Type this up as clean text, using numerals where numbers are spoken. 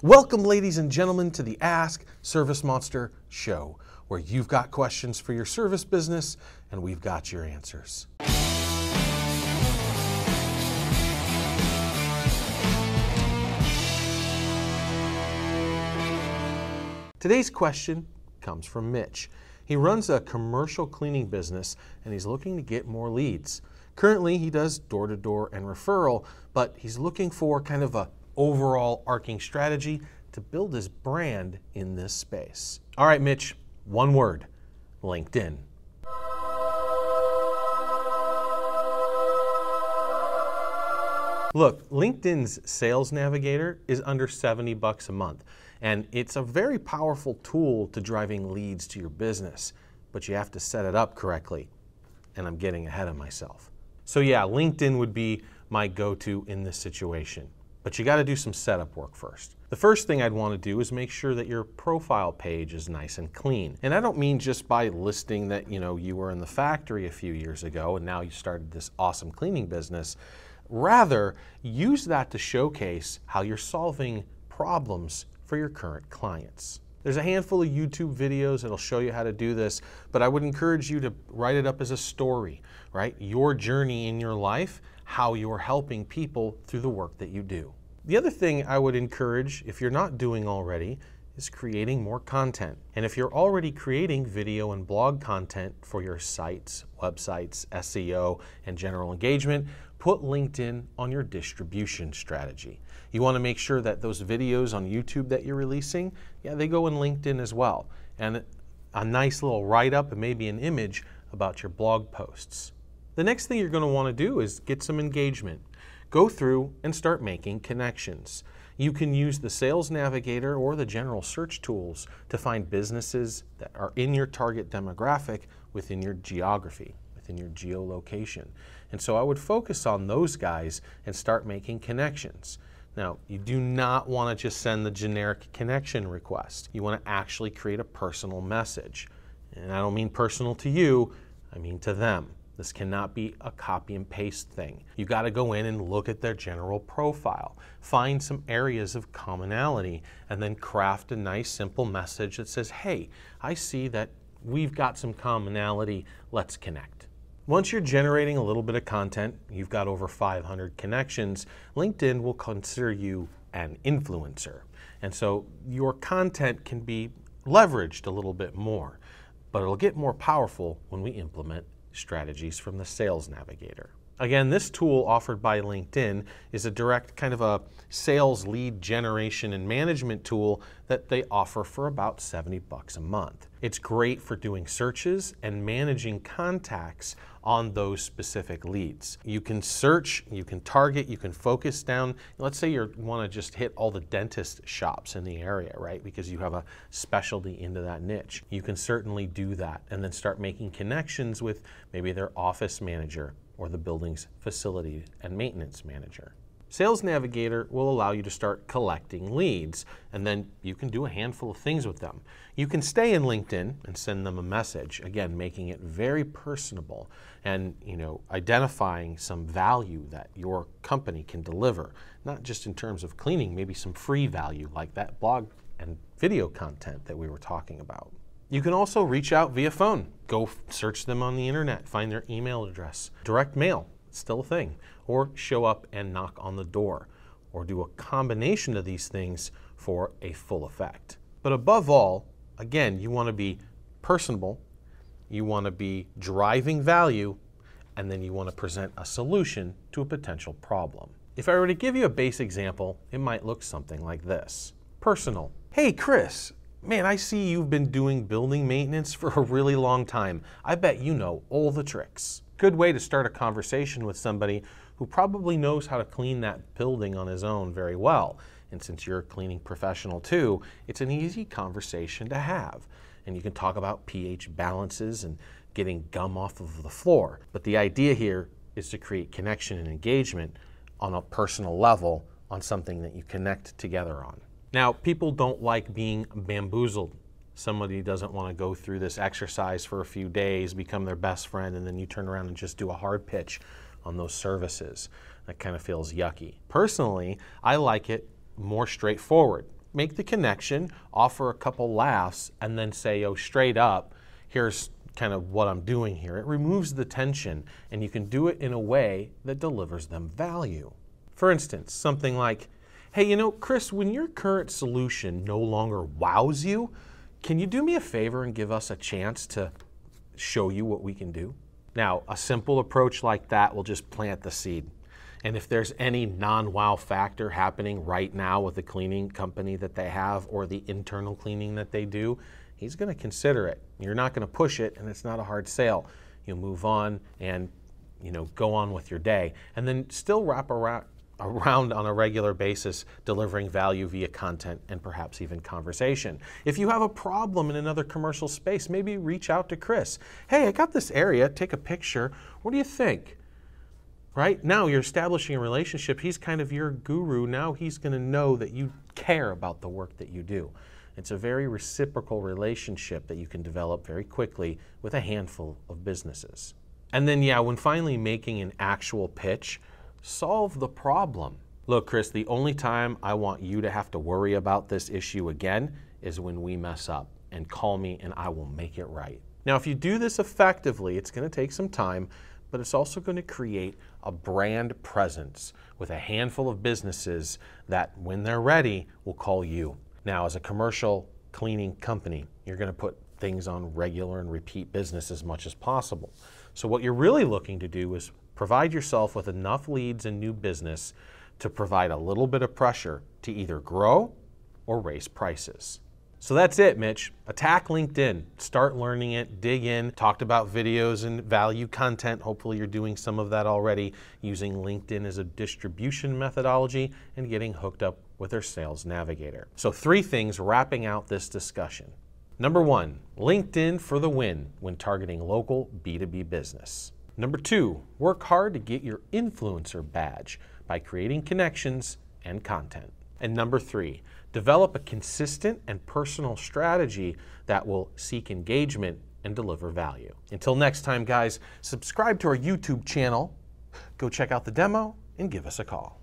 Welcome, ladies and gentlemen, to the Ask Service Monster show, where you've got questions for your service business and we've got your answers. Today's question comes from Mitch. He runs a commercial cleaning business and he's looking to get more leads. Currently, he does door-to-door and referral, but he's looking for kind of a overall arcing strategy to build his brand in this space. All right, Mitch, one word: LinkedIn. Look, LinkedIn's Sales Navigator is under $70 a month, and it's a very powerful tool to driving leads to your business, but you have to set it up correctly, and I'm getting ahead of myself. So yeah, LinkedIn would be my go-to in this situation. But you got to do some setup work first. The first thing I'd want to do is make sure that your profile page is nice and clean. And I don't mean just by listing that you were in the factory a few years ago and now you started this awesome cleaning business. Rather, use that to showcase how you're solving problems for your current clients. There's a handful of YouTube videos that'll show you how to do this, but I would encourage you to write it up as a story, right? Your journey in your life, how you're helping people through the work that you do. The other thing I would encourage, if you're not doing already, is creating more content. And if you're already creating video and blog content for your sites, websites, SEO, and general engagement, put LinkedIn on your distribution strategy. You want to make sure that those videos on YouTube that you're releasing, they go in LinkedIn as well. And a nice little write-up and maybe an image about your blog posts. The next thing you're going to want to do is get some engagement. Go through and start making connections. You can use the Sales Navigator or the general search tools to find businesses that are in your target demographic within your geography, within your geolocation. And so I would focus on those guys and start making connections. Now, you do not want to just send the generic connection request. You want to actually create a personal message. And I don't mean personal to you, I mean to them. This cannot be a copy and paste thing. You got to go in and look at their general profile, find some areas of commonality, and then craft a nice simple message that says, hey, I see that we've got some commonality, let's connect. Once you're generating a little bit of content, you've got over 500 connections, LinkedIn will consider you an influencer. And so your content can be leveraged a little bit more, but it'll get more powerful when we implement strategies from the Sales Navigator. Again, this tool offered by LinkedIn is a direct kind of a sales lead generation and management tool that they offer for about $70 a month. It's great for doing searches and managing contacts on those specific leads. You can search, you can target, you can focus down. Let's say you want to just hit all the dentist shops in the area, right? Because you have a specialty into that niche. You can certainly do that and then start making connections with maybe their office manager or the building's facility and maintenance manager. Sales Navigator will allow you to start collecting leads, and then you can do a handful of things with them. You can stay in LinkedIn and send them a message, again, making it very personable and identifying some value that your company can deliver, not just in terms of cleaning, maybe some free value like that blog and video content that we were talking about. You can also reach out via phone. Go search them on the internet, find their email address. Direct mail, still a thing. Or show up and knock on the door. Or do a combination of these things for a full effect. But above all, again, you want to be personable, you want to be driving value, and then you want to present a solution to a potential problem. If I were to give you a base example, it might look something like this. Personal. Hey, Chris. Man, I see you've been doing building maintenance for a really long time. I bet you know all the tricks. Good way to start a conversation with somebody who probably knows how to clean that building on his own very well. And since you're a cleaning professional too, it's an easy conversation to have. And you can talk about pH balances and getting gum off of the floor. But the idea here is to create connection and engagement on a personal level on something that you connect together on. Now, people don't like being bamboozled. Somebody doesn't want to go through this exercise for a few days, become their best friend, and then you turn around and just do a hard pitch on those services. That kind of feels yucky. Personally, I like it more straightforward. make the connection, offer a couple laughs, and then say, oh, straight up, here's kind of what I'm doing here. It removes the tension, and you can do it in a way that delivers them value. For instance, something like, hey, you know, Chris, when your current solution no longer wows you, can you do me a favor and give us a chance to show you what we can do? Now, a simple approach like that will just plant the seed. And if there's any non-wow factor happening right now with the cleaning company that they have or the internal cleaning that they do, he's going to consider it. You're not going to push it, and it's not a hard sale. You'll move on and, go on with your day, and then still wrap around on a regular basis, delivering value via content and perhaps even conversation. If you have a problem in another commercial space, maybe reach out to Chris. Hey, I got this area, take a picture. What do you think? Right? Now you're establishing a relationship. He's kind of your guru. Now he's going to know that you care about the work that you do. It's a very reciprocal relationship that you can develop very quickly with a handful of businesses. And then, when finally making an actual pitch, solve the problem. Look, Chris, the only time I want you to have to worry about this issue again is when we mess up, and call me and I will make it right. Now, if you do this effectively, it's going to take some time, but it's also going to create a brand presence with a handful of businesses that, when they're ready, will call you. Now, as a commercial cleaning company, you're going to put things on regular and repeat business as much as possible. So what you're really looking to do is provide yourself with enough leads and new business to provide a little bit of pressure to either grow or raise prices. So that's it, Mitch. Attack LinkedIn. Start learning it, dig in. Talked about videos and value content. Hopefully you're doing some of that already, using LinkedIn as a distribution methodology and getting hooked up with their Sales Navigator. So 3 things wrapping out this discussion. Number 1, LinkedIn for the win when targeting local B2B business. Number 2, work hard to get your influencer badge by creating connections and content. And number 3, develop a consistent and personal strategy that will seek engagement and deliver value. Until next time, guys, subscribe to our YouTube channel, go check out the demo, and give us a call.